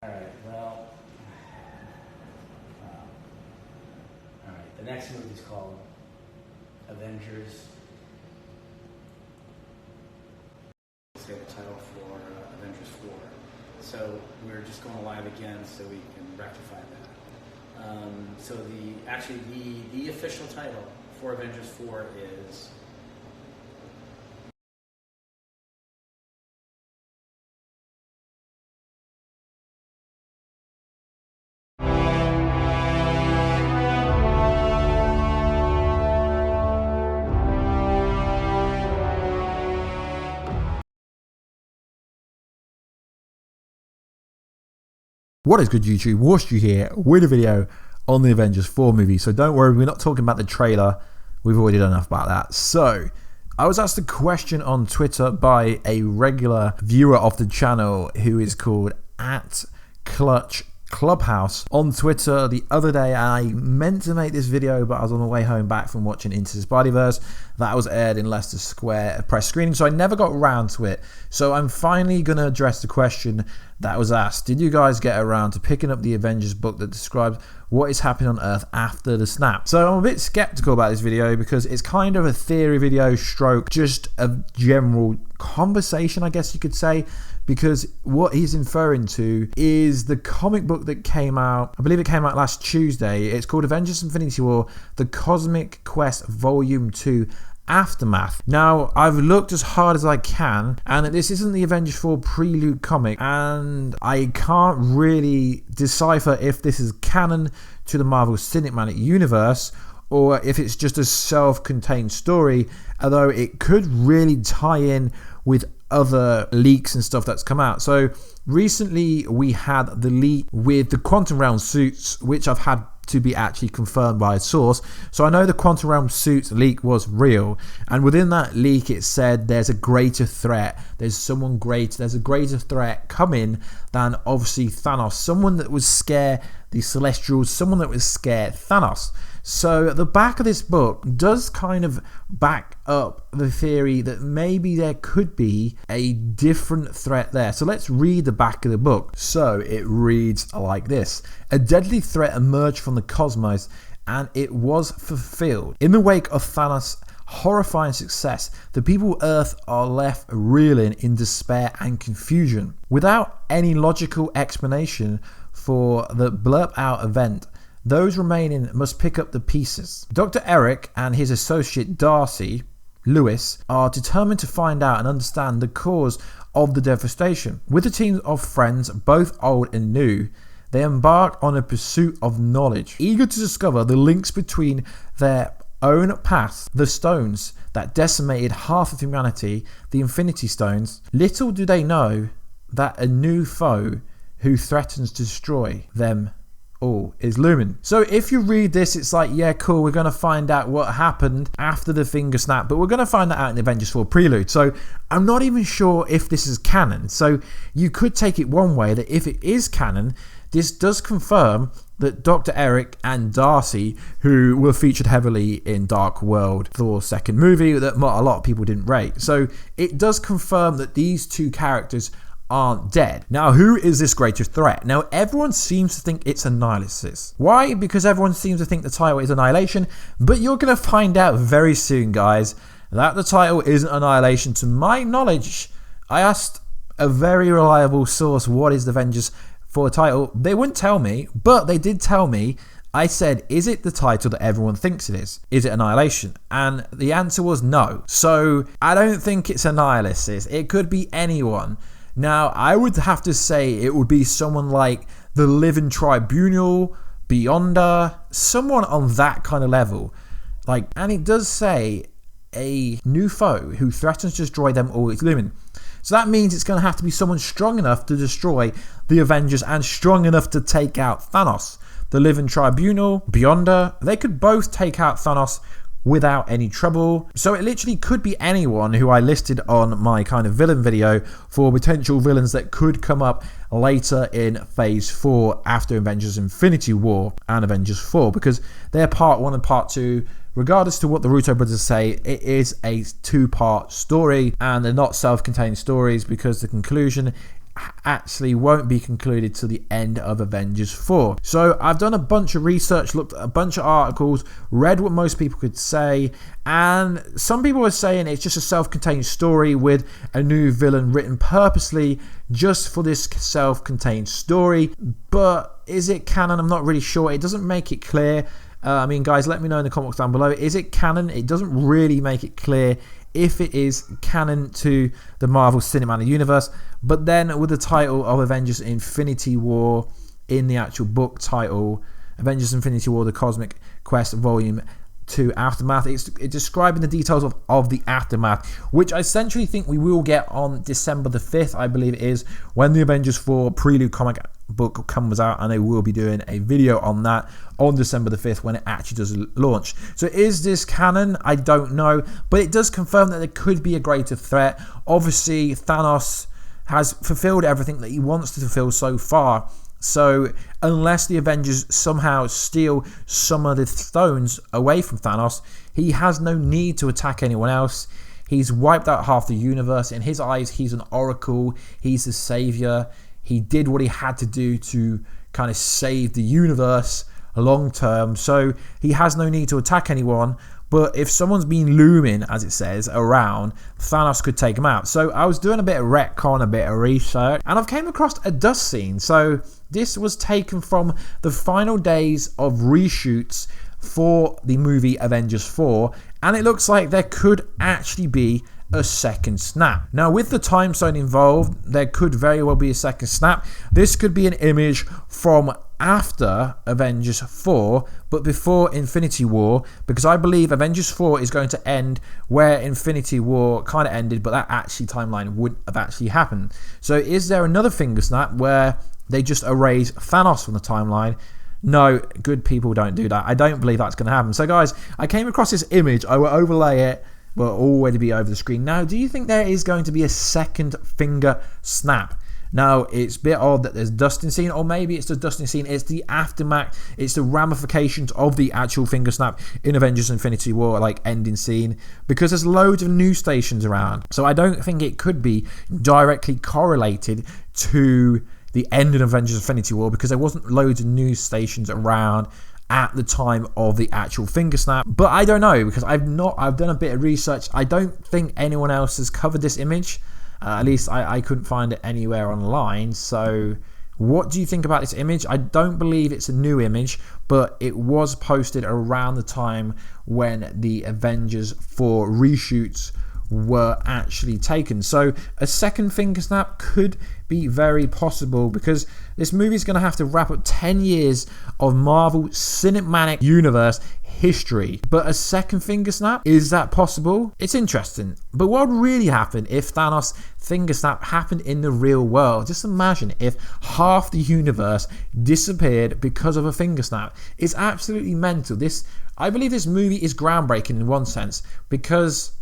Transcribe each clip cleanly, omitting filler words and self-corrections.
Alright, well, alright, the next movie is called Avengers. Let's get the title for Avengers 4. So we're just going live again so we can rectify that. So the official title for Avengers 4 is What is good, YouTube? Warstu here with a video on the Avengers 4 movie. So don't worry, we're not talking about the trailer. We've already done enough about that. So I was asked a question on Twitter by a regular viewer of the channel who is called @ClutchClubhouse on Twitter the other day. I meant to make this video, but I was on the way home back from watching Into the Spider-Verse. That was aired in Leicester Square press screening, so I never got around to it. So I'm finally going to address the question that was asked. Did you guys get around to picking up the Avengers book that describes what is happening on Earth after the snap? So I'm a bit skeptical about this video because it's kind of a theory video stroke, just a general conversation, I guess you could say, because what he's inferring to is the comic book that came out, I believe it came out last Tuesday. It's called Avengers Infinity War, The Cosmic Quest Volume 2 Aftermath. Now, I've looked as hard as I can, and this isn't the Avengers 4 prelude comic, and I can't really decipher if this is canon to the Marvel Cinematic Universe or if it's just a self-contained story, although it could really tie in with other leaks and stuff that's come out. So recently we had the leak with the Quantum Realm suits, which I've had to be actually confirmed by a source. So I know the Quantum Realm suits leak was real, and within that leak it said there's a greater threat, there's a greater threat coming than obviously Thanos, someone that would scare the Celestials, someone that would scare Thanos. So the back of this book does kind of back up the theory that maybe there could be a different threat there. So let's read the back of the book. So it reads like this: a deadly threat emerged from the cosmos, and it was fulfilled. In the wake of Thanos' horrifying success, the people of Earth are left reeling in despair and confusion. Without any logical explanation for the blurb out event, those remaining must pick up the pieces. Dr. Eric and his associate Darcy Lewis are determined to find out and understand the cause of the devastation. With a team of friends, both old and new, they embark on a pursuit of knowledge, eager to discover the links between their own past, the stones that decimated half of humanity, the Infinity Stones. Little do they know that a new foe who threatens to destroy them all is looming. So if you read this, it's like, yeah, cool, we're going to find out what happened after the finger snap, but we're going to find that out in the Avengers 4 prelude. So I'm not even sure if this is canon. So you could take it one way, that if it is canon, this does confirm that Dr. Eric and Darcy, who were featured heavily in Dark World, Thor's second movie, that a lot of people didn't rate. So it does confirm that these two characters aren't dead. Now, who is this greater threat? Now, everyone seems to think it's Annihilus. Why? Because everyone seems to think the title is Annihilation, but you're going to find out very soon, guys, that the title isn't Annihilation. To my knowledge, I asked a very reliable source, what is the Avengers 4 title? They wouldn't tell me, but they did tell me. I said, is it the title that everyone thinks it is? Is it Annihilation? And the answer was no. So I don't think it's Annihilus. It could be anyone. Now, I would have to say it would be someone like the Living Tribunal, Beyonder, someone on that kind of level. And it does say a new foe who threatens to destroy them all is looming. So that means it's going to have to be someone strong enough to destroy the Avengers and strong enough to take out Thanos. The Living Tribunal, Beyonder, they could both take out Thanos without any trouble. So it literally could be anyone who I listed on my kind of villain video for potential villains that could come up later in phase 4 after Avengers Infinity War and Avengers 4, because they're part 1 and part 2. Regardless to what the Russo brothers say, it is a 2-part story, and they're not self-contained stories because the conclusion actually won't be concluded till the end of Avengers 4. So I've done a bunch of research, looked at a bunch of articles, read what most people could say, and some people are saying it's just a self-contained story with a new villain written purposely just for this self-contained story. But is it canon? I'm not really sure. It doesn't make it clear. I mean, guys, let me know in the comments down below. Is it canon? It doesn't really make it clear if it is canon to the Marvel Cinematic Universe. But then with the title of Avengers Infinity War in the actual book title, Avengers Infinity War, The Cosmic Quest Volume 2 Aftermath, it's describing the details of the aftermath, which I essentially think we will get on December the 5th, I believe it is, when the Avengers 4 Prelude comic book comes out, and they will be doing a video on that on December the 5th when it actually does launch. So is this canon? I don't know, but it does confirm that there could be a greater threat. Obviously, Thanos has fulfilled everything that he wants to fulfill so far. So unless the Avengers somehow steal some of the stones away from Thanos, he has no need to attack anyone else. He's wiped out half the universe. In his eyes, he's an oracle. He's the savior. He did what he had to do to kind of save the universe long term. So he has no need to attack anyone. But if someone's been looming, as it says, around, Thanos could take him out. So I was doing a bit of retcon, a bit of research, and I've came across a dust scene. So this was taken from the final days of reshoots for the movie Avengers 4, and it looks like there could actually be a second snap. Now, with the time zone involved, there could very well be a second snap. This could be an image from after Avengers 4, but before Infinity War, because I believe Avengers 4 is going to end where Infinity War kind of ended, but that actually timeline wouldn't have actually happened. So is there another finger snap where they just erase Thanos from the timeline? No, good people don't do that. I don't believe that's going to happen. So guys, I came across this image. I will overlay it, but already be over the screen. Now, do you think there is going to be a second finger snap? Now, it's a bit odd that there's dusting scene, or maybe it's the dusting scene, it's the aftermath, it's the ramifications of the actual finger snap in Avengers Infinity War, like ending scene, because there's loads of news stations around. So I don't think it could be directly correlated to the end of Avengers Infinity War, because there wasn't loads of news stations around at the time of the actual finger snap. But I don't know, because I've done a bit of research. I don't think anyone else has covered this image. At least I couldn't find it anywhere online. So what do you think about this image? I don't believe it's a new image, but it was posted around the time when the Avengers 4 reshoots were actually taken. So a second finger snap could be very possible, because this movie is going to have to wrap up 10 years of Marvel Cinematic Universe history. But a second finger snap, is that possible? It's interesting. But what would really happen if Thanos finger snap happened in the real world? Just imagine if half the universe disappeared because of a finger snap. It's absolutely mental. I believe this movie is groundbreaking in one sense, because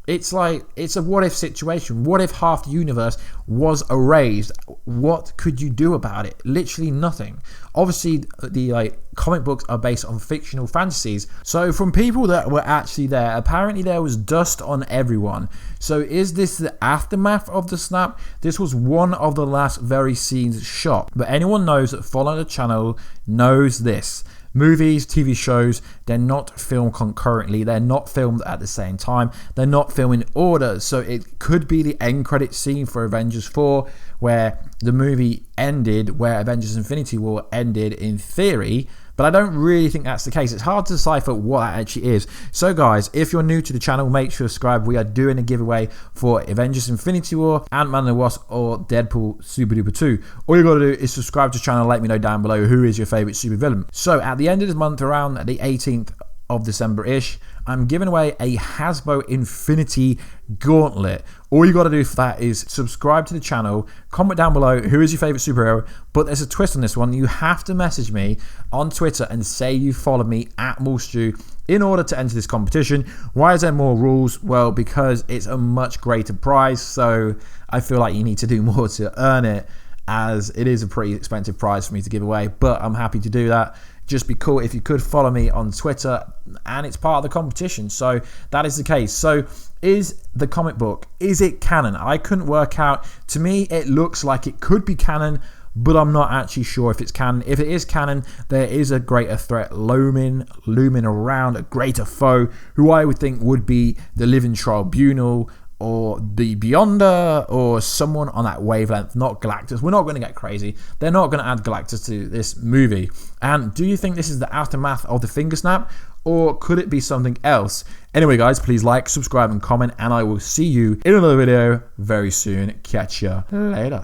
it's like, it's a what if situation. What if half the universe was erased? What could you do about it? Literally nothing. Obviously, the comic books are based on fictional fantasies. So from people that were actually there, apparently there was dust on everyone. So is this the aftermath of the snap? This was one of the last very scenes shot. But anyone knows that follow the channel knows this. Movies, TV shows, they're not filmed concurrently. They're not filmed at the same time. They're not filmed in order. So it could be the end credit scene for Avengers 4, where the movie ended where Avengers Infinity War ended in theory. But I don't really think that's the case. It's hard to decipher what that actually is. So guys, if you're new to the channel, make sure to subscribe. We are doing a giveaway for Avengers Infinity War, Ant-Man and the Wasp, or Deadpool Super Duper 2. All you got to do is subscribe to the channel. Let me know down below who is your favorite supervillain. So at the end of this month, around the 18th of December-ish, I'm giving away a Hasbro Infinity Gauntlet. All you got to do for that is subscribe to the channel, comment down below who is your favorite superhero, but there's a twist on this one. You have to message me on Twitter and say you follow me at Warstu in order to enter this competition. Why is there more rules? Well, because it's a much greater prize, so I feel like you need to do more to earn it, as it is a pretty expensive prize for me to give away, but I'm happy to do that. just be cool if you could follow me on Twitter, and it's part of the competition. So that is the case. So is the comic book, is it canon? I couldn't work out. To me, it looks like it could be canon, but I'm not actually sure if it's canon. If it is canon, there is a greater threat looming around, a greater foe, who I would think would be the Living Tribunal, or the Beyonder, or someone on that wavelength, not Galactus. We're not going to get crazy. They're not going to add Galactus to this movie. And do you think this is the aftermath of the finger snap, or could it be something else? Anyway, guys, please like, subscribe, and comment, and I will see you in another video very soon. Catch ya later.